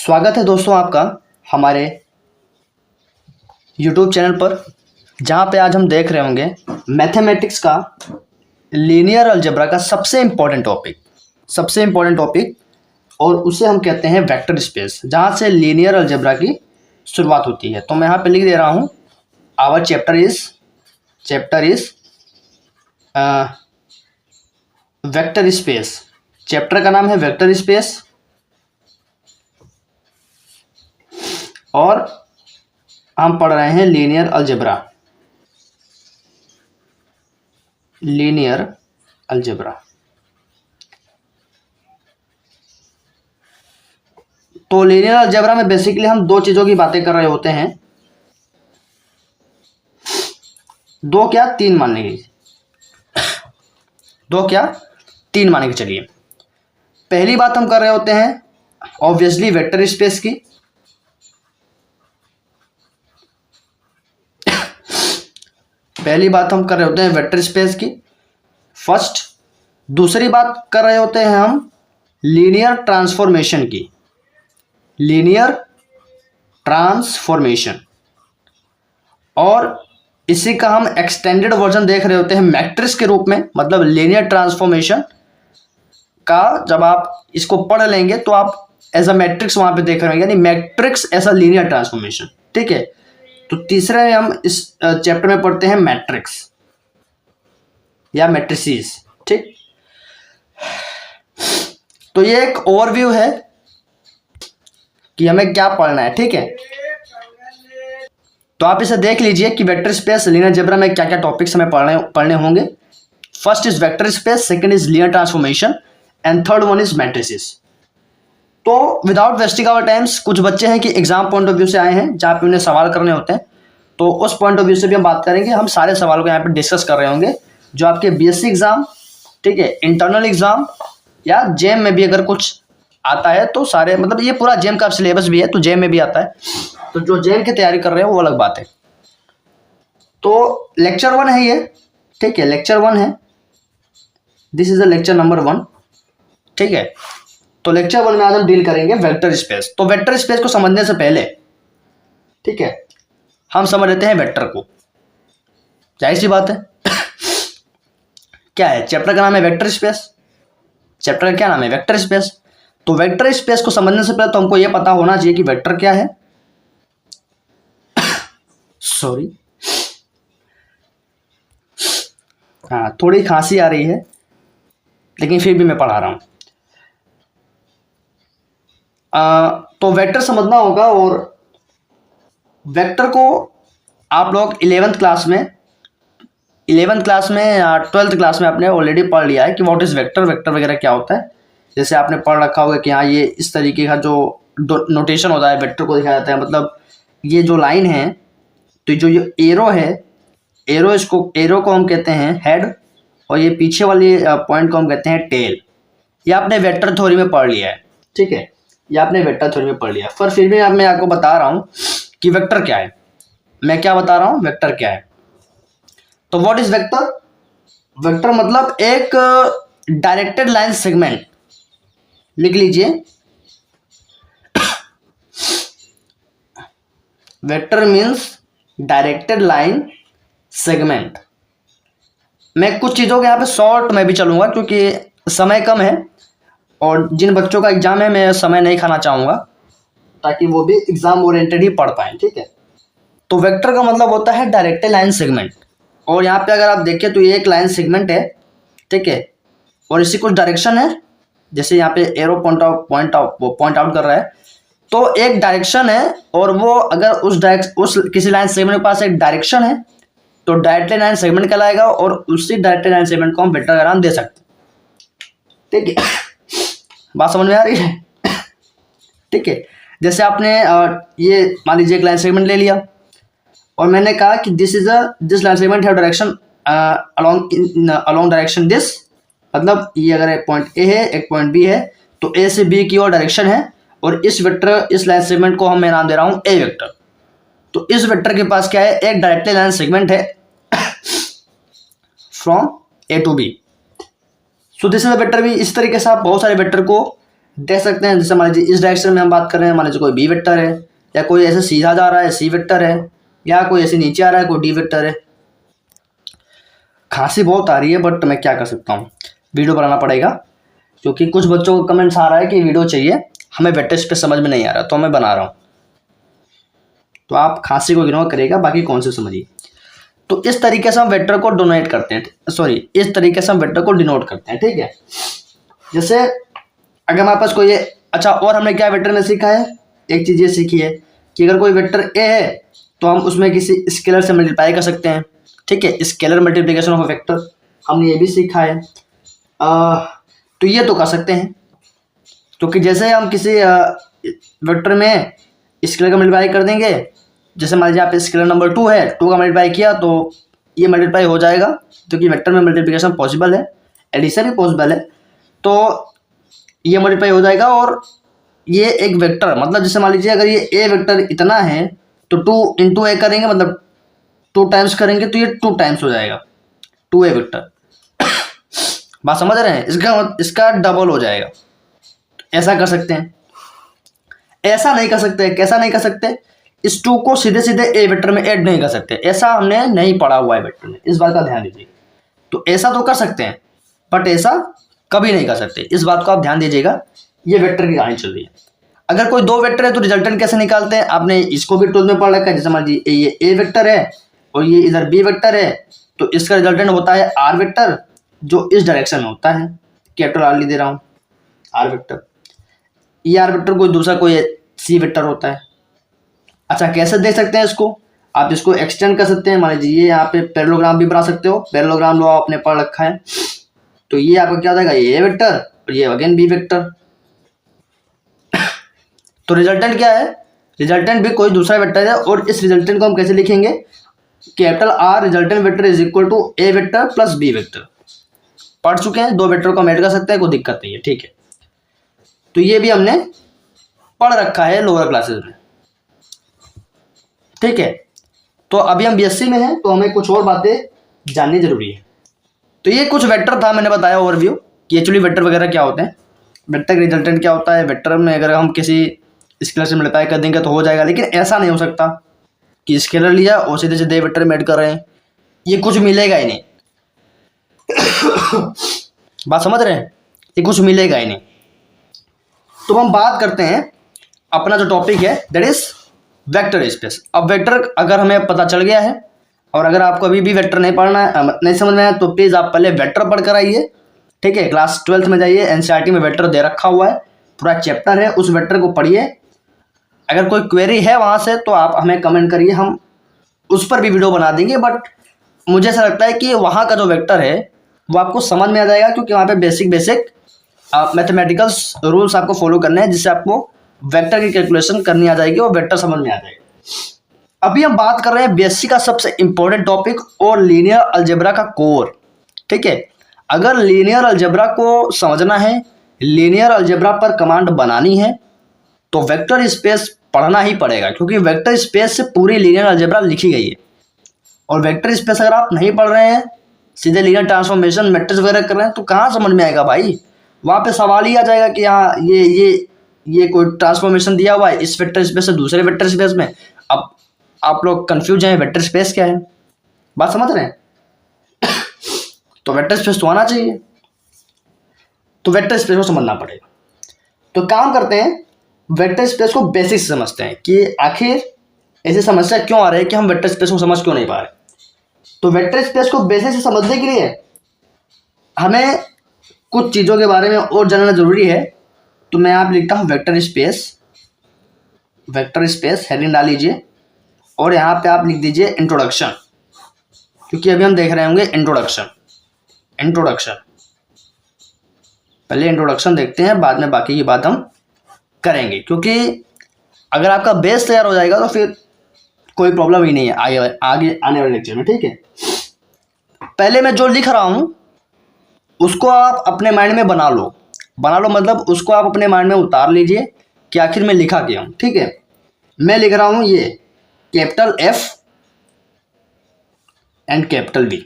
स्वागत है दोस्तों आपका हमारे YouTube चैनल पर, जहाँ पे आज हम देख रहे होंगे मैथमेटिक्स का लीनियर अलजेब्रा का सबसे इम्पोर्टेंट टॉपिक और उसे हम कहते हैं वेक्टर स्पेस, जहाँ से लीनियर अलजेब्रा की शुरुआत होती है। तो मैं यहाँ पे लिख दे रहा हूँ our chapter is vector space. Chapter का नाम है वेक्टर स्पेस और हम पढ़ रहे हैं लीनियर अलजेब्रा। तो लीनियर अलजेब्रा में बेसिकली हम दो चीजों की बातें कर रहे होते हैं, दो क्या तीन मानने की चलिए। पहली बात हम कर रहे होते हैं ऑब्वियसली वेक्टर स्पेस की, वेक्टर स्पेस की फर्स्ट। दूसरी बात कर रहे होते हैं हम लीनियर ट्रांसफॉर्मेशन और इसी का हम एक्सटेंडेड वर्जन देख रहे होते हैं मैट्रिक्स के रूप में। मतलब लीनियर ट्रांसफॉर्मेशन का जब आप इसको पढ़ लेंगे तो आप एज अ मैट्रिक्स वहां पे देख रहे होंगे, यानी matrix as a linear transformation. ठीक है, तो तीसरे में हम इस चैप्टर में पढ़ते हैं मैट्रिक्स या मैट्रिसेस। ठीक, तो ये एक ओवरव्यू है कि हमें क्या पढ़ना है। ठीक है, तो आप इसे देख लीजिए कि वेक्टर स्पेस लीनियर अलजेब्रा में क्या क्या टॉपिक्स हमें पढ़ने होंगे। First is vector space, second is linear transformation and third one is matrices. तो विदाउट वेस्टिंग आवर टाइम्स, कुछ बच्चे हैं कि एग्जाम पॉइंट ऑफ व्यू से आए हैं जहाँ पे उन्हें सवाल करने होते हैं, तो उस पॉइंट ऑफ व्यू से भी हम बात करेंगे। हम सारे सवालों को यहाँ पे डिस्कस कर रहे होंगे जो आपके बीएससी एग्जाम, ठीक है, इंटरनल एग्जाम या जेम में भी अगर कुछ आता है तो सारे, मतलब ये पूरा जेम का सिलेबस भी है तो जेम में भी आता है, तो जो जेम की तैयारी कर रहे हो वो अलग बात है। तो लेक्चर 1 है ये, ठीक है, लेक्चर 1 है, this is the lecture number 1। ठीक है, तो लेक्चर 1 में आज हम डील करेंगे वेक्टर स्पेस। तो वेक्टर स्पेस को समझने से पहले, ठीक है, हम समझ लेते हैं वेक्टर को। जाहिर सी बात है क्या है, चैप्टर का नाम है वेक्टर स्पेस। चैप्टर का क्या नाम है, वेक्टर स्पेस। तो वेक्टर स्पेस को समझने से पहले तो हमको यह पता होना चाहिए कि वेक्टर क्या है। सॉरी, हाँ, थोड़ी खांसी आ रही है लेकिन फिर भी मैं पढ़ा रहा हूं। तो वेक्टर समझना होगा, और वेक्टर को आप लोग 11th क्लास में या 12th क्लास में आपने ऑलरेडी पढ़ लिया है कि व्हाट इज वेक्टर वगैरह क्या होता है। जैसे आपने पढ़ रखा होगा कि हाँ, ये इस तरीके का जो नोटेशन होता है वेक्टर को दिखाया जाता है। मतलब ये जो लाइन है, तो जो ये एरो है, एरो को हम कहते हैं हेड, और ये पीछे वाली पॉइंट को हम कहते हैं टेल। ये आपने वेक्टर थ्योरी में पढ़ लिया है। ठीक है, ये आपने वेक्टर थ्योरी में पढ़ लिया, पर फिर भी मैं आपको बता रहा हूँ कि वेक्टर क्या है। मैं क्या बता रहा हूँ, वेक्टर क्या है। तो व्हाट इज वेक्टर? वेक्टर मतलब एक डायरेक्टेड लाइन सेगमेंट। लिख लीजिए, vector means directed line segment. मैं कुछ चीजों के यहाँ पे शॉर्ट में भी चलूंगा क्योंकि समय कम है, और जिन बच्चों का एग्जाम है मैं समय नहीं खाना चाहूंगा ताकि वो भी एग्जाम ओरिएंटेड ही पढ़ पाए। ठीक है, तो वेक्टर का मतलब होता है डायरेक्टेड लाइन सेगमेंट। और यहाँ पे अगर आप देखें तो ये एक लाइन सेगमेंट है, ठीक है, और इसी कुछ डायरेक्शन है, जैसे यहाँ पे एरो पॉइंट आउट कर रहा है, तो एक डायरेक्शन है, और वो अगर उस किसी लाइन सेगमेंट के पास एक डायरेक्शन है तो डायरेक्टेड लाइन सेगमेंट कहलाएगा, और उसी डायरेक्टेड लाइन सेगमेंट को हम वेक्टर का नाम दे सकते हैं। ठीक है, बात समझ में आ रही है? ठीक है, जैसे आपने ये मान लीजिए एक लाइन सेगमेंट ले लिया, और मैंने कहा कि this line segment have direction along direction this. मतलब ये अगर एक पॉइंट ए है, एक पॉइंट बी है, तो ए से बी की ओर डायरेक्शन है, और इस लाइन सेगमेंट को मैं नाम दे रहा हूं ए वेक्टर। तो इस वेक्टर के पास क्या है, एक डायरेक्टेड लाइन सेगमेंट है from A to B. So this is a vector भी। इस तरीके से आप बहुत सारे वेक्टर को देख सकते हैं। जैसे मान लीजिए इस डायरेक्शन में हम बात कर रहे हैं, मान लीजिए कोई बी वेक्टर है, या कोई ऐसे सीधा जा रहा है सी वेक्टर है, या कोई ऐसे नीचे आ रहा है कोई डी वेक्टर है। खांसी बहुत आ रही है बट मैं क्या कर सकता हूँ, वीडियो बनाना पड़ेगा, क्योंकि कुछ बच्चों को कमेंट्स आ रहा है कि वीडियो चाहिए, हमें वेक्टर स्पेस समझ में नहीं आ रहा, तो मैं बना रहा हूँ। तो आप खांसी को इग्नोर करिएगा, बाकी कौन से समझिए। तो इस तरीके से हम वेक्टर को डोनेट करते हैं, सॉरी इस तरीके से हम वेक्टर को डिनोट करते हैं, ठीक है। जैसे अगर हमारे पास कोई अच्छा, और हमने क्या वेक्टर में सीखा है, एक चीज़ ये सीखी है कि अगर कोई वेक्टर ए है तो हम उसमें किसी स्केलर से मल्टीप्लाई कर सकते हैं, ठीक है, स्केलर मल्टीप्लिकेशन ऑफ वेक्टर हमने ये भी सीखा है। तो ये तो कर सकते हैं, क्योंकि जैसे हम किसी वेक्टर में स्केलर का मल्टीप्लाई कर देंगे, जैसे मान लीजिए यहाँ पे स्केलर नंबर 2 है, 2 का मल्टीप्लाई किया तो ये मल्टीप्लाई हो जाएगा, क्योंकि वेक्टर में मल्टीप्लिकेशन पॉसिबल है, एडिशन भी पॉसिबल है, तो ये मल्टीप्लाई हो जाएगा। और ये एक वेक्टर, मतलब जैसे मान लीजिए अगर ये ए वेक्टर इतना है तो 2 इंटू ए करेंगे, मतलब 2 टाइम्स करेंगे तो ये 2 टाइम्स हो जाएगा 2a वेक्टर। बात समझ रहे हैं, इसका डबल हो जाएगा। ऐसा कर सकते हैं, ऐसा नहीं कर सकते। कैसा नहीं कर सकते, इस 2 को सीधे सीधे ए वेक्टर में ऐड नहीं कर सकते, ऐसा हमने नहीं पढ़ा हुआ है वेक्टर में, इस बात का ध्यान दीजिए। तो ऐसा तो कर सकते हैं बट ऐसा कभी नहीं कर सकते, इस बात को आप ध्यान दीजिएगा। ये वेक्टर की कहानी चल रही है। अगर कोई 2 वेक्टर है तो रिजल्टेंट कैसे निकालते हैं, आपने इसको भी 12 में पढ़ रखा है। जैसे मान लीजिए ये ए वेक्टर है और ये इधर बी वेक्टर है, तो इसका रिजल्टेंट होता है आर वेक्टर, जो इस डायरेक्शन में होता है, कैपिटल आर लिख दे रहा हूँ, आर वेक्टर। ये आर वेक्टर कोई दूसरा कोई सी वेक्टर होता है। अच्छा, कैसे देख सकते हैं इसको, आप इसको एक्सटेंड कर सकते हैं। मान लीजिए ये यहाँ पे पैरेललोग्राम भी बना सकते हो, पैरेललोग्राम लो आपने पढ़ रखा है। तो ये आपका क्या हो जाएगा, ये ए वेक्टर और ये अगेन बी वेक्टर। तो रिजल्टेंट क्या है, रिजल्टेंट भी कोई दूसरा वेक्टर है, और इस रिजल्टेंट को हम कैसे लिखेंगे, capital R resultant vector is equal to A vector plus B vector. पढ़ चुके हैं, 2 वेक्टर को हम ऐड कर सकते हैं, कोई दिक्कत नहीं है, ठीक है। तो ये भी हमने पढ़ रखा है लोअर क्लासेस में, ठीक है। तो अभी हम बीएससी में हैं, तो हमें कुछ और बातें जाननी जरूरी है। तो ये कुछ वेक्टर था, मैंने बताया ओवरव्यू कि एक्चुअली वेक्टर वगैरह क्या होते हैं, वेक्टर का रिजल्टेंट क्या होता है। वेक्टर में अगर हम किसी स्केलर से मल्टीप्लाई कर देंगे तो हो जाएगा, लेकिन ऐसा नहीं हो सकता कि स्केलर लिया और सीधे सीधे वेक्टर में ऐड कर रहे हैं, ये कुछ मिलेगा ही नहीं। बात समझ रहे हैं, ये कुछ मिलेगा ही नहीं। तो हम बात करते हैं, अपना जो टॉपिक है दैट इज वेक्टर स्पेस। अब वेक्टर अगर हमें पता चल गया है, और अगर आपको अभी भी वेक्टर नहीं पढ़ना है, नहीं समझ में आया, तो प्लीज़ आप पहले वेक्टर पढ़ कर आइए, ठीक है। क्लास 12th में जाइए, एनसीईआरटी में वेक्टर दे रखा हुआ है, पूरा चैप्टर है, उस वेक्टर को पढ़िए। अगर कोई क्वेरी है वहाँ से तो आप हमें कमेंट करिए, हम उस पर भी वीडियो बना देंगे। बट मुझे ऐसा लगता है कि वहाँ का जो वेक्टर है वो आपको समझ में आ जाएगा, क्योंकि वहाँ पे बेसिक मैथमेटिकल्स रूल्स आपको फॉलो करने हैं, जिससे आपको वेक्टर की कैलकुलेशन करनी आ जाएगी और वेक्टर समझ में आ जाएगा। अभी हम बात कर रहे हैं बीएससी का सबसे इंपॉर्टेंट टॉपिक और लीनियर अलजेब्रा का कोर, ठीक है। अगर लीनियर अलजेब्रा को समझना है, लीनियर अलजेब्रा पर कमांड बनानी है, तो वेक्टर स्पेस पढ़ना ही पड़ेगा, क्योंकि वेक्टर स्पेस से पूरी लीनियर अलजेब्रा लिखी गई है। और वेक्टर स्पेस अगर आप नहीं पढ़ रहे हैं, सीधे लीनियर ट्रांसफॉर्मेशन मैट्रिक्स वगैरह कर रहे हैं, तो कहाँ समझ में आएगा भाई। वहाँ पे सवाल ही आ जाएगा कि हाँ ये कोई ट्रांसफॉर्मेशन दिया हुआ है इस वेक्टर स्पेस से दूसरे वेक्टर स्पेस में। अब आप लोग कंफ्यूज हैं वेक्टर स्पेस क्या है, बात समझ रहे हैं। तो वेक्टर स्पेस तो आना चाहिए, तो वेक्टर स्पेस को समझना पड़ेगा। तो काम करते हैं, वेक्टर स्पेस को बेसिक से समझते हैं कि आखिर ऐसी समस्या क्यों आ रही है कि हम वेक्टर स्पेस को समझ क्यों नहीं पा रहे। तो वेक्टर स्पेस को बेसिक से समझने के लिए हमें कुछ चीज़ों के बारे में और जानना जरूरी है। तो मैं आप लिखता हूँ वेक्टर स्पेस हेडिंग डाल लीजिए, और यहाँ पे आप लिख दीजिए इंट्रोडक्शन, क्योंकि अभी हम देख रहे होंगे इंट्रोडक्शन। पहले इंट्रोडक्शन देखते हैं, बाद में बाकी की बात हम करेंगे, क्योंकि अगर आपका बेस तैयार हो जाएगा तो फिर कोई प्रॉब्लम ही नहीं है आगे आने वाले लेक्चर में, ठीक है। पहले मैं जो लिख रहा हूँ उसको आप अपने माइंड में बना लो मतलब उसको आप अपने माइंड में उतार लीजिए कि आखिर में लिखा क्या हूँ, ठीक है। मैं लिख रहा हूँ ये capital F and capital B।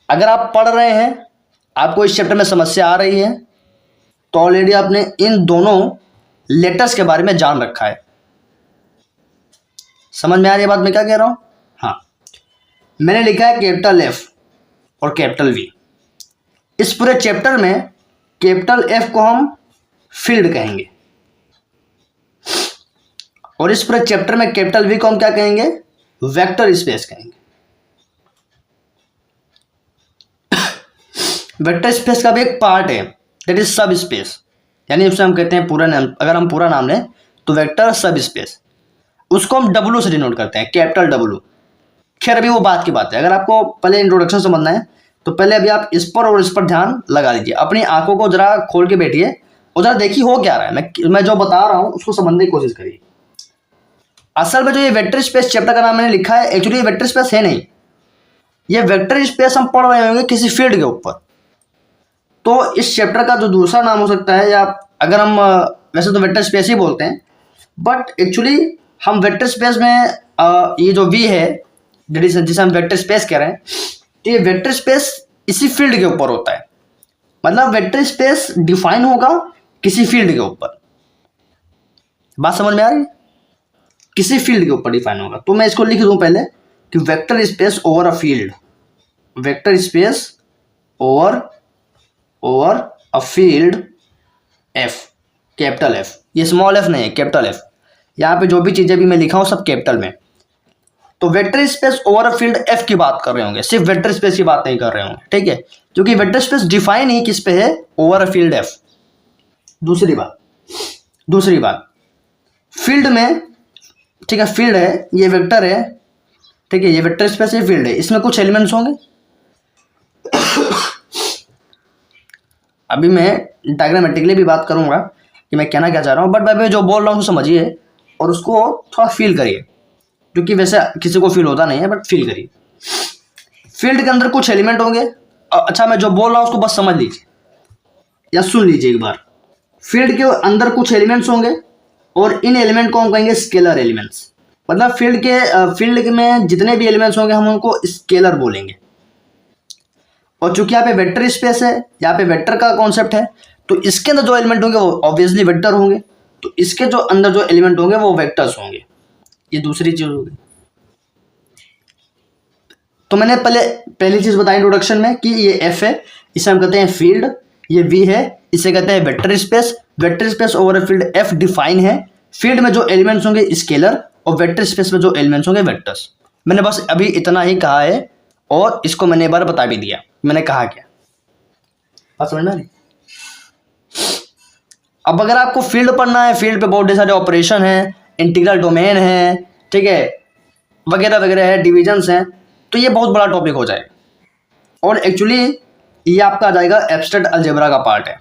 अगर आप पढ़ रहे हैं, आपको इस चैप्टर में समस्या आ रही है, तो ऑलरेडी आपने इन दोनों लेटर्स के बारे में जान रखा है। समझ में आ रही है बात मैं क्या कह रहा हूँ? हाँ, मैंने लिखा है कैपिटल एफ और कैपिटल वी। इस पूरे चैप्टर में कैपिटल एफ को हम फील्ड कहेंगे और इस पूरे चैप्टर में कैपिटल वी को हम क्या कहेंगे? वेक्टर स्पेस कहेंगे। वेक्टर स्पेस का भी एक पार्ट है, दैट इज सब स्पेस, यानी उसे हम कहते हैं पूरा नाम, अगर हम पूरा नाम लें तो वेक्टर सब स्पेस। उसको हम डब्ल्यू से डिनोट करते हैं, कैपिटल डब्ल्यू। खैर अभी वो बात की बात है, अगर आपको पहले इंट्रोडक्शन समझना है तो पहले अभी आप इस पर और इस पर ध्यान लगा लीजिए। अपनी आंखों को जरा खोल के बैठिए और जरा देखिए हो क्या रहा है। मैं जो बता रहा हूँ उसको समझने की कोशिश करिए। असल में जो ये वेक्टर स्पेस चैप्टर का नाम मैंने लिखा है, एक्चुअली ये वेक्टर स्पेस है नहीं, ये वेक्टर स्पेस हम पढ़ रहे होंगे किसी फील्ड के ऊपर। तो इस चैप्टर का जो दूसरा नाम हो सकता है, या अगर हम वैसे तो वेक्टर स्पेस ही बोलते हैं, बट एक्चुअली हम वेक्टर स्पेस में ये जो वी है जिसे हम वेक्टर स्पेस कह रहे हैं, तो ये वेक्टर स्पेस इसी फील्ड के ऊपर होता है। मतलब वेक्टर स्पेस डिफाइन होगा किसी फील्ड के ऊपर। बात समझ में आ रही है? किसी फील्ड के ऊपर डिफाइन होगा। तो मैं इसको लिख दूं पहले कि vector space over a field, vector space over a field F, capital F. ये स्मॉल एफ नहीं है, कैपिटल एफ। यहाँ पे जो भी चीजें भी मैं लिखा हूं सब कैपिटल में। तो vector space over a field F की बात कर रहे होंगे, सिर्फ वेक्टर स्पेस की बात नहीं कर रहे होंगे, ठीक है? क्योंकि वेक्टर स्पेस डिफाइन ही किस पे है? Over a field F. दूसरी बात फील्ड में, ठीक है, फील्ड है, ये वेक्टर है, ठीक है, ये वेक्टर स्पेस, ये फील्ड है, इसमें कुछ एलिमेंट्स होंगे। अभी मैं डायग्रामेटिकली भी बात करूंगा कि मैं कहना क्या चाह रहा हूँ, बट मैं जो बोल रहा हूँ समझिए और उसको थोड़ा फील करिए, क्योंकि वैसे किसी को फील होता नहीं है, बट फील करिए। फील्ड के अंदर कुछ एलिमेंट होंगे। अच्छा, मैं जो बोल रहा हूँ उसको बस समझ लीजिए या सुन लीजिए एक बार। फील्ड के अंदर कुछ एलिमेंट्स होंगे और इन एलिमेंट को हम कहेंगे स्केलर एलिमेंट्स। मतलब फील्ड में जितने भी एलिमेंट्स होंगे हम उनको स्केलर बोलेंगे। और चूंकि यहाँ पे वेक्टर स्पेस है, यहाँ पे वेक्टर का कॉन्सेप्ट है, तो इसके अंदर जो एलिमेंट होंगे वो ऑब्वियसली वेक्टर होंगे, तो इसके जो अंदर जो एलिमेंट होंगे वो वेक्टर्स होंगे। ये दूसरी चीज होगी। तो मैंने पहली चीज बताई इंट्रोडक्शन में कि ये एफ है, इसे हम कहते हैं फील्ड, ये वी है, इसे कहते हैं vector space. Vector space over a field F define है। फील्ड में जो एलिमेंट्स होंगे स्केलर और वेक्टर स्पेस में जो एलिमेंट्स होंगे वेक्टर्स। मैंने बस अभी इतना ही कहा है और इसको मैंने एक बार बता भी दिया मैंने कहा क्या। बात समझ में आ रही? अब अगर आपको फील्ड पढ़ना है, फील्ड पे बहुत सारे ऑपरेशन है, इंटीग्रल डोमेन है, ठीक है, वगैरह वगैरह है, डिविजन्स हैं, तो ये बहुत बड़ा टॉपिक हो जाए। और एक्चुअली ये आपका आ जाएगा एब्स्ट्रैक्ट अलजेब्रा का पार्ट है,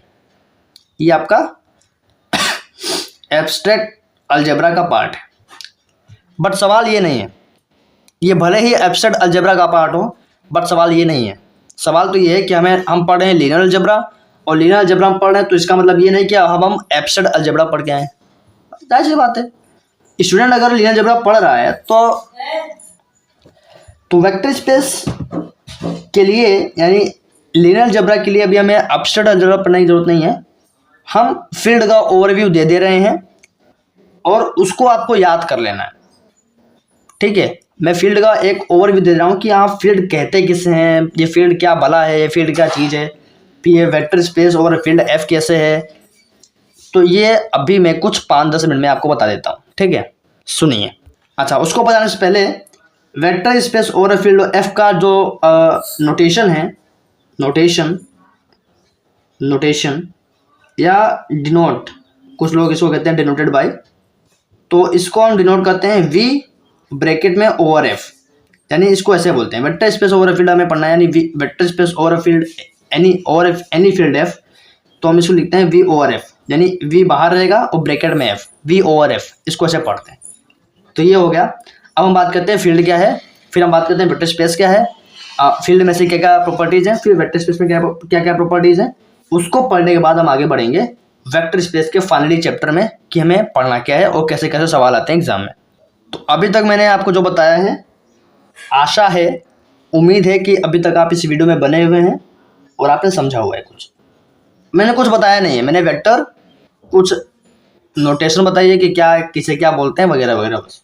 ये आपका एब्स्ट्रैक्ट अलजेब्रा का पार्ट है। बट सवाल ये नहीं है, ये भले ही एब्स्ट्रैक्ट अलजेब्रा का पार्ट हो, बट सवाल ये नहीं है। सवाल तो ये है कि हम पढ़ रहे हैं लीनियर अलजेब्रा, और लीनियर अलजेब्रा हम पढ़ रहे हैं, तो इसका मतलब ये नहीं कि हम एब्स्ट्रैक्ट अलजेब्रा पढ़ के आए। जाहिर सी बात है, स्टूडेंट अगर लीनियर अलजेब्रा पढ़ रहा है तो वेक्टर स्पेस के लिए, यानी लीनियर अलजेब्रा के लिए अभी हमें एब्स्ट्रैक्ट अलजेब्रा पढ़ने की जरूरत नहीं है। हम फील्ड का ओवरव्यू दे रहे हैं और उसको आपको याद कर लेना है, ठीक है? मैं फील्ड का एक ओवरव्यू दे रहा हूँ कि आप फील्ड कहते किसे हैं, ये फील्ड क्या भला है, ये फील्ड क्या चीज़ है, फिर ये वेक्टर स्पेस और फील्ड एफ कैसे है। तो ये अभी मैं कुछ 5-10 मिनट में आपको बता देता हूँ, ठीक है? सुनिए। अच्छा, उसको बताने से पहले वेक्टर स्पेस और फील्ड एफ का जो नोटेशन है, नोटेशन या डिनोट, कुछ लोग इसको कहते हैं डिनोटेड बाय, तो इसको हम डिनोट करते हैं वी ब्रैकेट में ओवर एफ, यानी इसको ऐसे बोलते हैं वेक्टर स्पेस ओवर फील्ड हमें पढ़ना है, यानी vector space over field any field F, तो हम इसको लिखते हैं वी ओवर एफ, यानी वी बाहर रहेगा और ब्रैकेट में एफ, वी ओवर एफ, इसको ऐसे पढ़ते हैं। तो ये हो गया। अब हम बात करते हैं फील्ड क्या है, फिर हम बात करते हैं वेक्टर स्पेस क्या है, फील्ड में से क्या क्या प्रॉपर्टीज हैं, फिर वेक्टर स्पेस में क्या क्या प्रॉपर्टीज हैं। उसको पढ़ने के बाद हम आगे बढ़ेंगे वेक्टर स्पेस के फाइनली चैप्टर में कि हमें पढ़ना क्या है और कैसे कैसे सवाल आते हैं एग्जाम में। तो अभी तक मैंने आपको जो बताया है, आशा है, उम्मीद है कि अभी तक आप इस वीडियो में बने हुए हैं और आपने समझा हुआ है कुछ। मैंने कुछ बताया नहीं है, मैंने वेक्टर कुछ नोटेशन बताई है कि क्या किसे क्या बोलते हैं वगैरह वगैरह बस।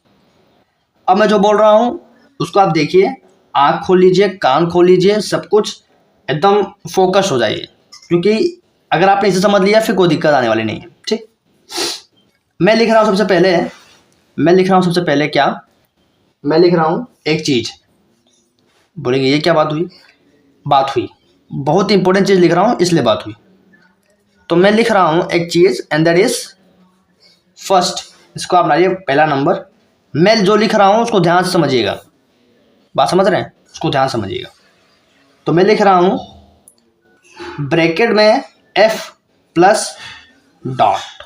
अब मैं जो बोल रहा हूँ उसको आप देखिए, आँख खोल लीजिए, कान खोल लीजिए, सब कुछ एकदम फोकस हो जाइए, क्योंकि अगर आपने इसे समझ लिया फिर कोई दिक्कत आने वाली नहीं है। ठीक, मैं लिख रहा हूँ सबसे पहले क्या, मैं लिख रहा हूँ एक चीज़। बोलेंगे ये क्या बात हुई, बहुत इंपॉर्टेंट चीज़ लिख रहा हूँ इसलिए बात हुई। तो मैं लिख रहा हूँ एक चीज़ एंड दैट इज फर्स्ट, इसको आप लाइए पहला नंबर। मैं जो लिख रहा हूँ उसको ध्यान से समझिएगा, बात समझ रहे हैं, उसको ध्यान से समझिएगा। तो मैं लिख रहा हूँ ब्रैकेट में f प्लस डॉट।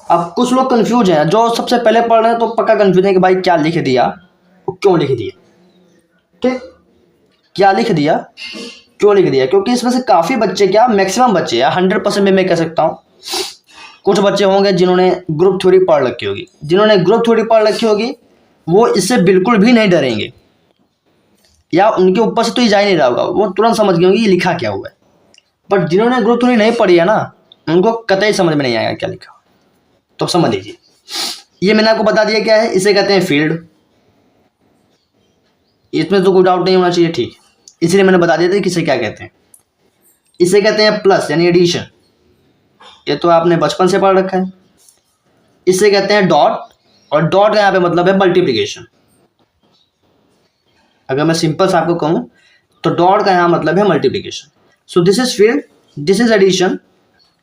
अब कुछ लोग कंफ्यूज हैं, जो सबसे पहले पढ़ रहे हैं तो पक्का कंफ्यूज है कि भाई क्या लिख दिया, क्यों लिख दिया। ठीक, क्या लिख दिया, क्यों लिख दिया, क्योंकि इसमें से काफ़ी बच्चे, क्या मैक्सिमम बच्चे या 100% में मैं कह सकता हूँ, कुछ बच्चे होंगे जिन्होंने ग्रुप थ्योरी पढ़ रखी होगी। जिन्होंने ग्रुप थ्योरी पढ़ रखी होगी वो इससे बिल्कुल भी नहीं डरेंगे, या उनके ऊपर से तो ये जा ही नहीं रहा होगा, वो तुरंत समझ गए होंगे ये लिखा क्या हुआ है। बट जिन्होंने ग्रुप थ्योरी नहीं पढ़ी है ना, उनको कतई समझ में नहीं आएगा क्या लिखा। तो समझ लीजिए, ये मैंने आपको बता दिया क्या है, इसे कहते हैं फील्ड। इसमें तो कोई डाउट नहीं होना चाहिए, ठीक, इसलिए मैंने बता दिया था कि इसे क्या कहते हैं। इसे कहते हैं प्लस यानी एडिशन, ये तो आपने बचपन से पढ़ रखा है। इसे कहते हैं डॉट, और डॉट का यहाँ पे मतलब है मल्टीप्लिकेशन। अगर मैं सिंपल से आपको कहूँ तो डॉट का यहाँ मतलब है multiplication. So this is field, this is addition,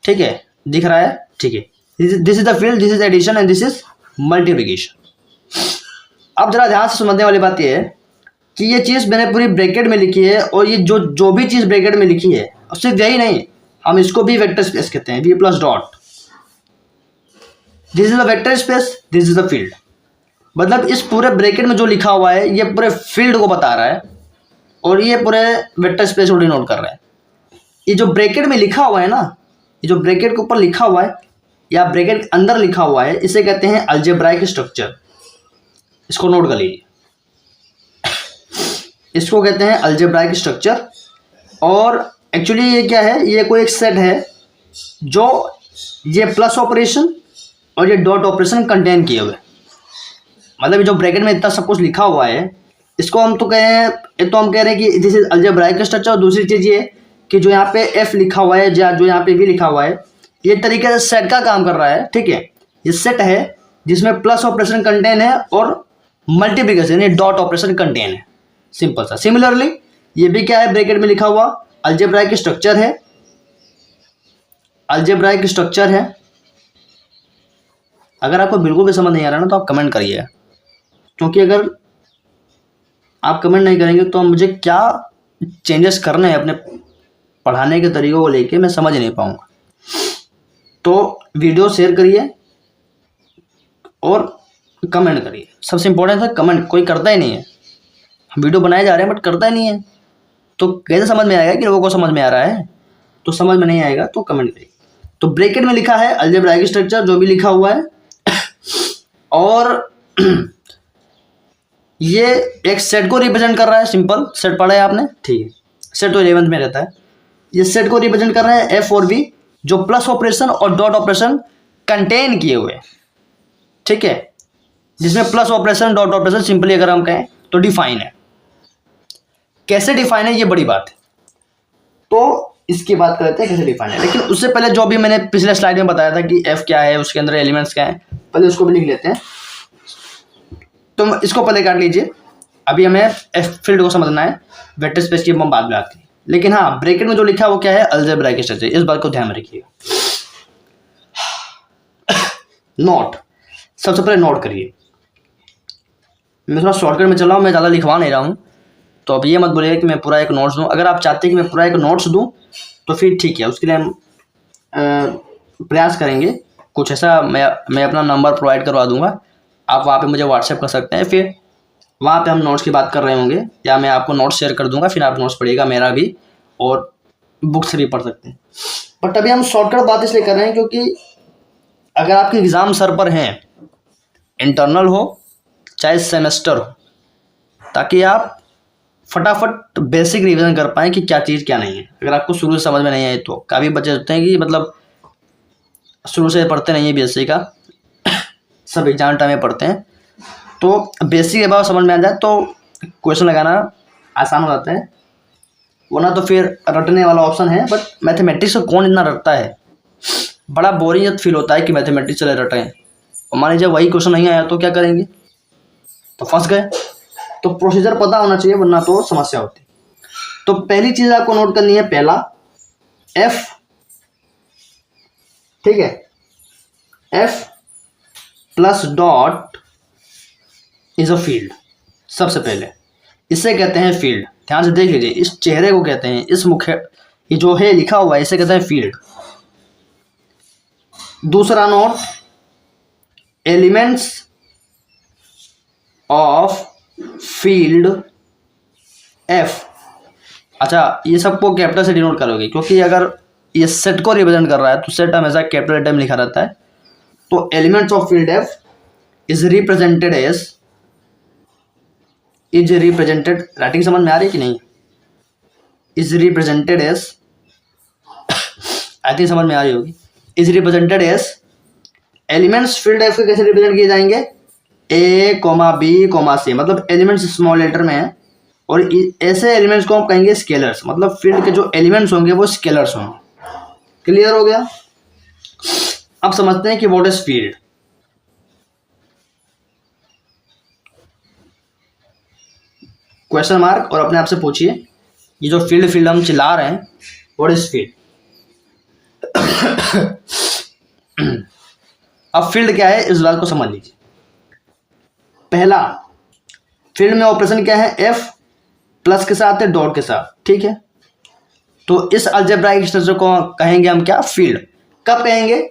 ठीक है, दिख रहा है, ठीक है, this is the field, this is addition and this is multiplication. अब जरा ध्यान से समझने वाली बात यह है कि ये चीज़ मैंने पूरी ब्रैकेट में लिखी है, और ये जो भी चीज़ ब्रैकेट में लिखी है सिर्फ यही नहीं, हम इसको भी वेक्टर स्पेस कहते हैं, V plus dot. This is the vector space, this is the field. मतलब इस पूरे ब्रैकेट में जो लिखा हुआ है ये पूरे फील्ड को बता रहा है, और ये पूरे वेक्टर स्पेस को डिनोट कर रहा है। ये जो ब्रैकेट में लिखा हुआ है ना, ये जो ब्रैकेट के ऊपर लिखा हुआ है या ब्रैकेट के अंदर लिखा हुआ है, इसे कहते हैं अलजेब्राइक स्ट्रक्चर। इसको नोट कर लीजिए, इसको कहते हैं अलजेब्राइक स्ट्रक्चर। और एक्चुअली ये क्या है, ये कोई एक सेट है जो ये प्लस ऑपरेशन और ये डॉट ऑपरेशन कंटेन किए हुए। मतलब जो ब्रैकेट में इतना सब कुछ लिखा हुआ है, इसको हम तो कह रहे हैं, एक तो हम कह रहे हैं कि दिस इज अलजेब्राइक स्ट्रक्चर, और दूसरी चीज़ ये कि जो यहाँ पे एफ लिखा हुआ है या जो यहाँ पे वी लिखा हुआ है, ये तरीके से सेट का काम कर रहा है। ठीक है, ये सेट है जिसमें प्लस ऑपरेशन कंटेन है और मल्टीप्लिकेशन यानी डॉट ऑपरेशन कंटेन है, सिंपल सा। सिमिलरली ये भी क्या है, ब्रैकेट में लिखा हुआ अलजेब्राइक स्ट्रक्चर है, अलजेब्राइक स्ट्रक्चर है। अगर आपको बिल्कुल भी समझ नहीं आ रहा ना तो आप कमेंट करिएगा, क्योंकि अगर आप कमेंट नहीं करेंगे तो मुझे क्या चेंजेस करने हैं अपने पढ़ाने के तरीकों को लेके, मैं समझ नहीं पाऊंगा। तो वीडियो शेयर करिए और कमेंट करिए, सबसे इंपॉर्टेंट है कमेंट। कोई करता ही नहीं है, हम वीडियो बनाए जा रहे हैं बट करता ही नहीं है, तो कैसे समझ में आएगा कि लोगों को समझ में आ रहा है। तो समझ में नहीं आएगा तो कमेंट करिए। तो ब्रैकेट में लिखा है अलजेब्राइक स्ट्रक्चर, जो भी लिखा हुआ है और ये एक सेट को रिप्रेजेंट कर रहा है। सिंपल सेट पढ़ा है आपने, ठीक है, सेट तो 11th में रहता है। ये सेट को रिप्रेजेंट कर रहा है एफ और वी, जो प्लस ऑपरेशन और डॉट ऑपरेशन कंटेन किए हुए, ठीक है, जिसमें plus operation dot operation simply अगर हम कहें तो डिफाइन है। कैसे डिफाइन है ये बड़ी बात है, तो इसकी बात करते हैं कैसे डिफाइन है। लेकिन उससे पहले जो भी मैंने पिछले स्लाइड में बताया था कि एफ क्या है, उसके अंदर एलिमेंट्स क्या है, पहले उसको भी लिख लेते हैं। तो इसको पहले काट लीजिए, अभी हमें एफ फील्ड को समझना है, वेक्टर स्पेस की हम बाद में आते हैं। लेकिन हाँ, ब्रैकेट में जो लिखा है वो क्या है, अलजेब्राइक स्ट्रक्चर, इस बात को ध्यान में रखिएगा। नोट, सबसे पहले नोट करिए। मैं थोड़ा शॉर्टकट में चल रहा हूँ, मैं ज़्यादा लिखवा नहीं रहा हूँ, तो अब ये मत बोलिएगा कि मैं पूरा एक नोट्स दूँ। अगर आप चाहते हैं कि मैं पूरा एक नोट्स दूँ तो फिर ठीक है, उसके लिए हम प्रयास करेंगे। कुछ ऐसा मैं अपना नंबर प्रोवाइड करवा दूंगा, आप वहाँ पे मुझे व्हाट्सएप कर सकते हैं, फिर वहाँ पे हम नोट्स की बात कर रहे होंगे, या मैं आपको नोट्स शेयर कर दूंगा, फिर आप नोट्स पढ़िएगा मेरा भी, और बुक से भी पढ़ सकते हैं। बट अभी हम शॉर्टकट बात इसलिए कर रहे हैं क्योंकि अगर आपके एग्ज़ाम सर पर हैं, इंटरनल हो चाहे सेमेस्टर हो, ताकि आप फटाफट बेसिक रिवीजन कर पाएँ कि क्या चीज़ क्या नहीं है। अगर आपको शुरू से समझ में नहीं आई तो काफ़ी बच्चे होते हैं कि मतलब शुरू से पढ़ते नहीं है बीएससी का, सब एग्जाम टाइम में पढ़ते हैं, तो बेसिक अबाव समझ में आ जाए तो क्वेश्चन लगाना आसान हो जाता है। वरना तो फिर रटने वाला ऑप्शन है, बट मैथमेटिक्स को कौन इतना रटता है, बड़ा बोरियत फील होता है कि मैथमेटिक्स चले रटें, और मान लीजिए वही क्वेश्चन नहीं आया तो क्या करेंगे, तो फंस गए। तो प्रोसीजर पता होना चाहिए, वरना तो समस्या होती है। तो पहली चीज़ आपको नोट करनी है, पहला एफ, ठीक है, F plus dot is a field. सबसे पहले इसे कहते हैं फील्ड। ध्यान से देख लीजिए, इस चेहरे को कहते हैं, इस मुख्य ये जो है लिखा हुआ है इसे कहते हैं फील्ड। दूसरा note, elements of field F. अच्छा, ये सबको कैपिटल से डिनोट करोगे, क्योंकि अगर ये सेट को रिप्रेजेंट कर रहा है तो सेट हमेशा कैपिटल लेटर में लिखा रहता है। तो elements of field F is represented as, is represented, writing समझ में आ रही है कि नहीं, is represented as, I think समझ में आ रही होगी, is represented as, elements field F के कैसे रिप्रेजेंट किए जाएंगे, A comma B comma C, मतलब एलिमेंट्स स्मॉल लेटर में है, और ऐसे एलिमेंट्स को हम कहेंगे स्केलर्स, मतलब फील्ड के जो एलिमेंट्स होंगे वो स्केलर्स होंगे। क्लियर हो गया? अब समझते हैं कि what is field. Question mark और अपने आप से पूछिए, ये जो फील्ड हम चिल्ला रहे हैं, व्हाट इज फील्ड। अब फील्ड क्या है इस बात को समझ लीजिए। पहला, फील्ड में ऑपरेशन क्या है, एफ प्लस के साथ है डॉट के साथ, ठीक है। तो इस अलजेब्राइक स्ट्रक्चर को कहेंगे हम क्या, फील्ड। कब कहेंगे,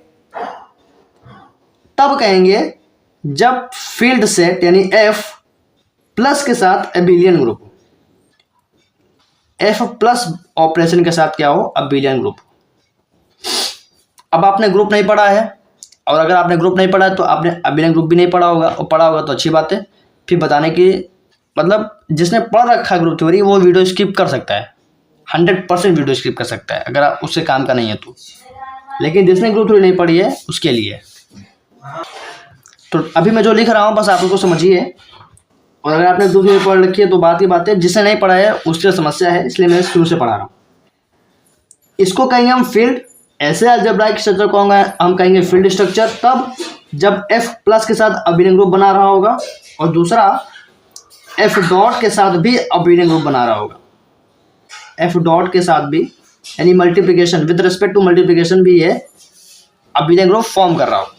तब कहेंगे जब फील्ड सेट यानी एफ प्लस के साथ abelian group, F plus operation के साथ क्या हो, अबिलियन ग्रुप। अब आपने ग्रुप नहीं पढ़ा है, और अगर आपने ग्रुप नहीं पढ़ा है तो आपने अबिलियन ग्रुप भी नहीं पढ़ा होगा, और पढ़ा होगा तो अच्छी बात है। फिर बताने की मतलब, जिसने पढ़ रखा है ग्रुप थ्योरी वो वीडियो स्किप कर सकता है, 100% वीडियो स्किप कर सकता है अगर आप उससे काम का नहीं है तो। लेकिन जिसने ग्रुप थ्योरी नहीं पढ़ी है उसके लिए, तो अभी मैं जो लिख रहा हूँ बस आप उसको समझिए, और अगर आपने ग्रुप थ्योरी पढ़ रखी है तो बात ही बात है, जिसने नहीं पढ़ा है उससे समस्या है, इसलिए मैं शुरू से पढ़ा रहा हूँ। इसको कहेंगे हम फील्ड, ऐसे अलजेब्राइक स्ट्रक्चर को हम कहेंगे फील्ड स्ट्रक्चर तब जब एफ प्लस के साथ अबिलियन ग्रुप बना रहा होगा, और दूसरा एफ डॉट के साथ भी अबिलियन ग्रुप बना रहा होगा, एफ डॉट के साथ भी, यानी multiplication with respect to multiplication भी ये अबिलियन ग्रुप फॉर्म कर रहा हो।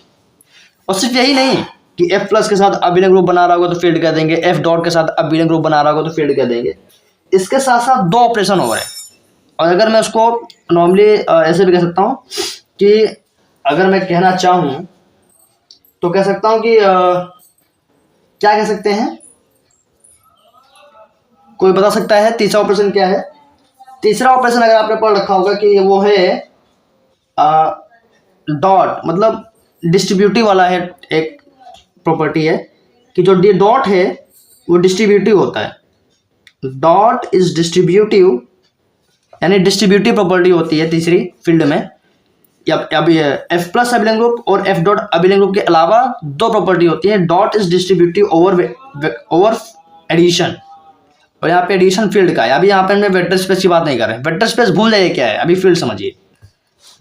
और सिर्फ यही नहीं कि एफ प्लस के साथ अबिलियन ग्रुप बना रहा होगा तो फील्ड कह देंगे, एफ डॉट के साथ अबिलियन ग्रुप बना रहा होगा तो फील्ड कह देंगे। इसके साथ साथ दो ऑपरेशन हो रहे हैं, और अगर मैं उसको नॉर्मली ऐसे भी कह सकता हूँ कि अगर मैं कहना चाहूँ तो कह सकता हूँ कि क्या कह सकते हैं, कोई बता सकता है तीसरा ऑपरेशन क्या है? तीसरा ऑपरेशन अगर आपने पढ़ रखा होगा कि वो है डॉट, मतलब डिस्ट्रीब्यूटिव वाला है, एक प्रॉपर्टी है कि जो डॉट है वो डिस्ट्रीब्यूटिव होता है। डॉट इज डिस्ट्रीब्यूटिव, यानी डिस्ट्रीब्यूटिव प्रॉपर्टी होती है तीसरी फील्ड में। अब एफ प्लस अबिलियन ग्रुप और एफ डॉट अबिलियन ग्रुप के अलावा दो प्रॉपर्टी होती है। Dot is distributive over addition, और यहाँ पे एडिशन फील्ड का है। अभी यहाँ पे मैं वेक्टर स्पेस की बात नहीं कर रहे हैं, वेक्टर स्पेस भूल जाइए क्या है, अभी फील्ड समझिए।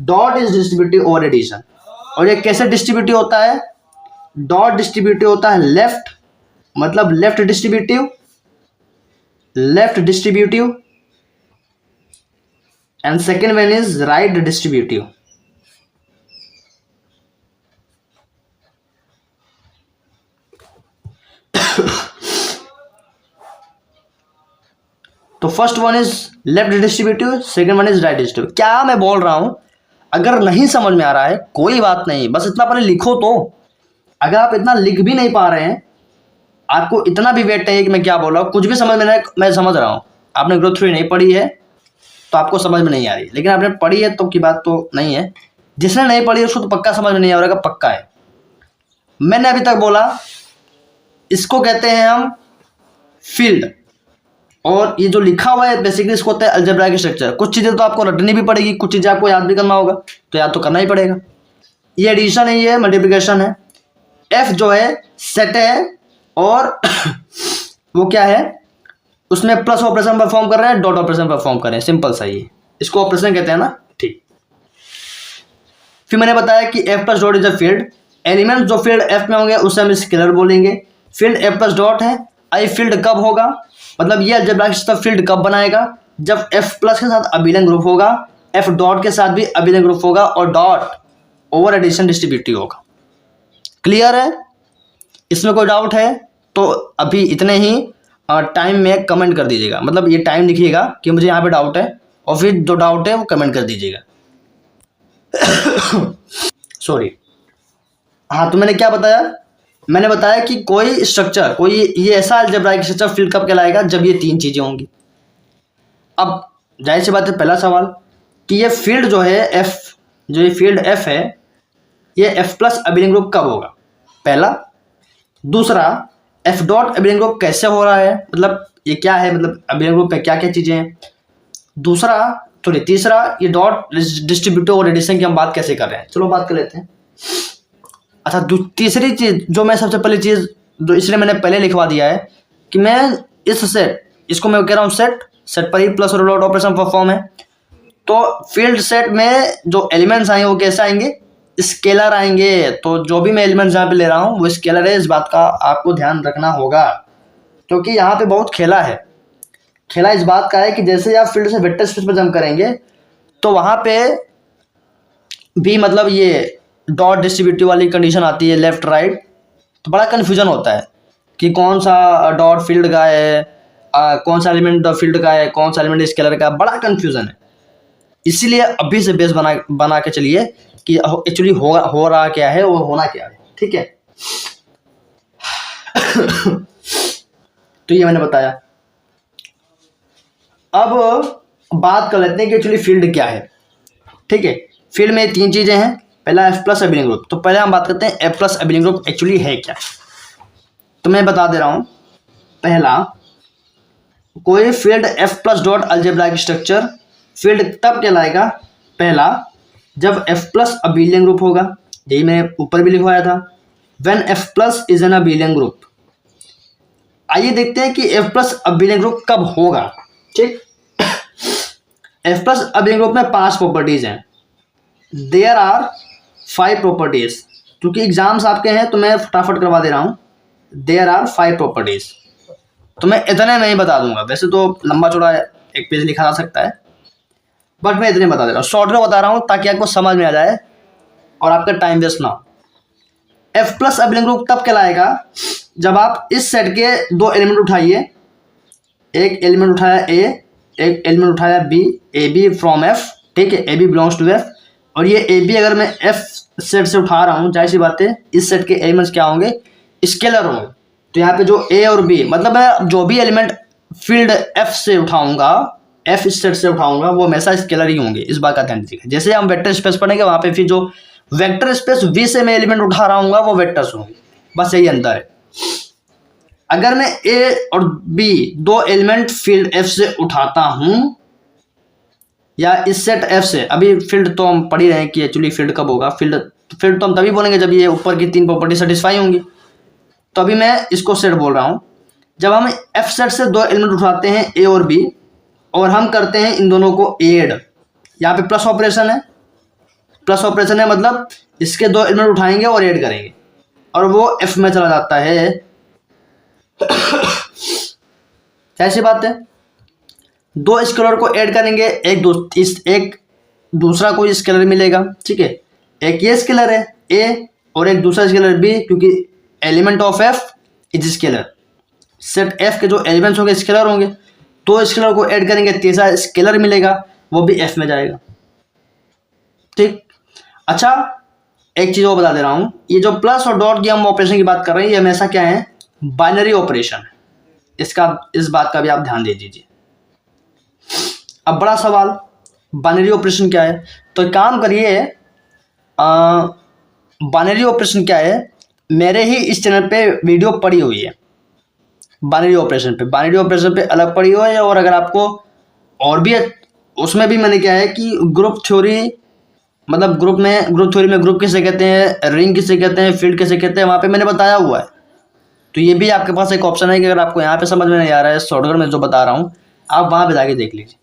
Dot is distributive over addition, और ये कैसे डिस्ट्रीब्यूटिव होता है? डॉट डिस्ट्रीब्यूटिव होता है लेफ्ट, मतलब left distributive, and second one is right distributive. तो first one is left distributive, second one is right distributive. क्या मैं बोल रहा हूं, अगर नहीं समझ में आ रहा है कोई बात नहीं, बस इतना पहले लिखो। तो अगर आप इतना लिख भी नहीं पा रहे हैं, आपको इतना भी वेट नहीं है कि मैं क्या बोल रहा हूँ, कुछ भी समझ में नहीं, मैं समझ रहा हूँ आपने ग्रुप थ्योरी नहीं पढ़ी है तो आपको समझ में नहीं आ रही, लेकिन आपने पढ़ी है तो की बात तो नहीं है। जिसने नहीं पढ़ी है उसको तो पक्का समझ में नहीं आ रहा, पक्का है। मैंने अभी तक बोला इसको कहते हैं हम फील्ड, और ये जो लिखा हुआ है बेसिकली इसको होता है अलजेब्रा की स्ट्रक्चर। कुछ चीज़ें तो आपको रटनी भी पड़ेगी, कुछ चीज़ें आपको याद भी करना होगा, तो याद तो करना ही पड़ेगा। ये एडिशन है, ये मल्टीप्लिकेशन है। एफ जो है सेट है और वो क्या है, उसमें प्लस ऑपरेशन परफॉर्म कर रहे हैं, डॉट ऑपरेशन परफॉर्म कर रहे हैं, सिंपल सा ही, इसको ऑपरेशन कहते हैं ना। ठीक, फिर मैंने बताया कि F plus dot is a field. Element जो फील्ड एफ में होंगे उसे हम स्केलर बोलेंगे। फील्ड एफ प्लस डॉट है। आई फील्ड कब होगा, मतलब ये अलजेब्रा सिस्टम फील्ड कब बनाएगा, जब एफ प्लस के साथ अबिलियन ग्रुप होगा, एफ डॉट के साथ भी अबिलियन ग्रुप होगा और डॉट ओवर एडिशन डिस्ट्रीब्यूटिव होगा। क्लियर है, इसमें कोई डाउट है तो अभी इतने ही टाइम में कमेंट कर दीजिएगा, मतलब ये टाइम लिखिएगा कि मुझे यहाँ पे डाउट है, और फिर जो डाउट है वो कमेंट कर दीजिएगा। सॉरी, हाँ तो मैंने क्या बताया, मैंने बताया कि कोई स्ट्रक्चर, कोई ये ऐसा अलजेब्राइक स्ट्रक्चर फील्ड कब कहलाएगा, जब ये तीन चीजें होंगी। अब जाहिर सी बात है, पहला सवाल कि ये फील्ड जो है एफ, जो ये फील्ड एफ है, ये एफ प्लस अबिलियन ग्रुप कब होगा, पहला। दूसरा, एफ डॉट अबिलियन ग्रुप कैसे हो रहा है, मतलब ये क्या है, मतलब अबिलियन ग्रुप में क्या क्या चीजें हैं। दूसरा, सॉरी तीसरा, ये डॉट डिस्ट्रीब्यूटिव और एडिशन की हम बात कैसे कर रहे हैं, चलो बात कर लेते हैं। अच्छा, तीसरी चीज जो मैं सबसे पहली चीज जो इसलिए मैंने पहले लिखवा दिया है कि मैं इस सेट, इसको मैं कह रहा हूँ सेट, सेट पर ही प्लस और डॉट ऑपरेशन परफॉर्म है। तो फील्ड सेट में जो एलिमेंट्स आएंगे वो कैसे आएंगे, स्केलर आएंगे। तो जो भी मैं एलिमेंट्स यहाँ पे ले रहा हूँ वो स्केलर है, इस बात का आपको ध्यान रखना होगा, क्योंकि यहाँ पे बहुत खेला है। खेला इस बात का है कि जैसे आप फील्ड से वेक्टर स्पेस पर जंप करेंगे तो वहाँ पे भी मतलब ये डॉट डिस्ट्रीब्यूटिव वाली कंडीशन आती है लेफ्ट राइट, तो बड़ा कन्फ्यूजन होता है कि कौन सा डॉट फील्ड का है, कौन सा एलिमेंट फील्ड का है, कौन सा एलिमेंट स्केलर का है, बड़ा कन्फ्यूजन है। इसीलिए अभी से बेस बना के चलिए कि एक्चुअली हो रहा क्या है और होना क्या है, ठीक है। तो ये मैंने बताया। अब बात कर लेते हैं कि एक्चुअली फील्ड क्या है, ठीक है। फील्ड में तीन चीजें हैं, पहला एफ प्लस अबिलियन ग्रुप। तो पहले हम बात करते हैं F plus abelian group actually है क्या। तो मैं बता दे रहा हूं, पहला, कोई field F plus dot algebraic structure field तब कहलाएगा, पहला, जब एफ प्लस अबिलियन ग्रुप होगा, यही मैंने ऊपर भी लिखवाया था, when F plus is an abelian group. आइए देखते हैं कि एफ प्लस अबिलियन ग्रुप कब होगा, ठीक। एफ प्लस अबिलियन ग्रुप में 5 प्रॉपर्टीज हैं। देयर आर 5 प्रॉपर्टीज, क्योंकि एग्जाम्स आपके हैं तो मैं फटाफट करवा दे रहा हूं। देयर आर 5 प्रॉपर्टीज, तो मैं इतने में ही बता दूंगा, वैसे तो लंबा चौड़ा एक पेज लिखा जा सकता है, बट मैं इतने बता दे रहा हूँ, शॉर्ट में बता रहा हूँ ताकि आपको समझ में आ जाए और आपका टाइम वेस्ट ना हो। एफ प्लस अबिलियन ग्रुप तब कहलाएगा जब आप इस सेट के दो एलिमेंट उठाइए, एक एलिमेंट उठाया ए, एक एलिमेंट उठाया B, A B from F, ठीक है, A B belongs to F, और ये ए बी अगर मैं एफ सेट से उठा रहा हूँ, जाहिर सी बात है इस सेट के एलिमेंट्स क्या होंगे, स्केलर होंगे। तो यहाँ पे जो ए और बी, मतलब मैं जो भी एलिमेंट फील्ड एफ से उठाऊंगा, एफ सेट से उठाऊंगा, वो हमेशा स्केलर ही होंगे, इस बात का ध्यान दीजिएगा। जैसे हम वेक्टर स्पेस पढ़ेंगे वहां पे फिर जो वेक्टर स्पेस वी से मैं एलिमेंट उठा रहा हूँ वो वेक्टर्स होंगे, बस यही अंतर है। अगर मैं ए और बी दो एलिमेंट फील्ड एफ से उठाता हूं, या इस सेट एफ से, अभी फील्ड तो हम पढ़ ही रहे हैं कि एक्चुअली फील्ड कब होगा, फील्ड तो हम तभी बोलेंगे जब ये ऊपर की 3 प्रॉपर्टी सेटिस्फाई होंगी। तो अभी मैं इसको सेट बोल रहा हूं, जब हम एफ सेट से दो एलिमेंट उठाते हैं ए और बी, और हम करते हैं इन दोनों को एड, यहाँ पे प्लस ऑपरेशन है, प्लस ऑपरेशन है मतलब इसके दो एलिमेंट उठाएंगे और ऐड करेंगे, और वो एफ में चला जाता है। ऐसी बात है, दो स्केलर को ऐड करेंगे, एक दूसरा कोई स्केलर मिलेगा, ठीक है। एक ये स्केलर है ए और एक दूसरा स्केलर बी, क्योंकि element of F is scalar, set F के जो एलिमेंट्स होंगे स्केलर होंगे, दो स्केलर को ऐड करेंगे, तीसरा स्केलर मिलेगा, वो भी एफ में जाएगा, ठीक। अच्छा, एक चीज और बता दे रहा हूं, ये जो प्लस और डॉट की हम ऑपरेशन की बात कर रहे हैं, ये हमेशा क्या है, बाइनरी ऑपरेशन है, इस बात का भी आप ध्यान दे दीजिए। अब बड़ा सवाल, बाइनरी ऑपरेशन क्या है, तो एक काम करिए, बाइनरी ऑपरेशन क्या है, मेरे ही इस चैनल पे वीडियो पड़ी हुई है, बाइनरी ऑपरेशन पे अलग पढ़ी हुई है। और अगर आपको और भी उसमें भी मैंने क्या है कि ग्रुप थ्योरी, मतलब ग्रुप थ्योरी में ग्रुप किसे कहते हैं, रिंग किसे कहते हैं, फील्ड किसे कहते हैं, वहाँ पे मैंने बताया हुआ है। तो ये भी आपके पास एक ऑप्शन है कि अगर आपको यहाँ पे समझ में नहीं आ रहा है शॉर्टकट में जो बता रहा हूँ, आप वहाँ पे जाके देख लीजिए।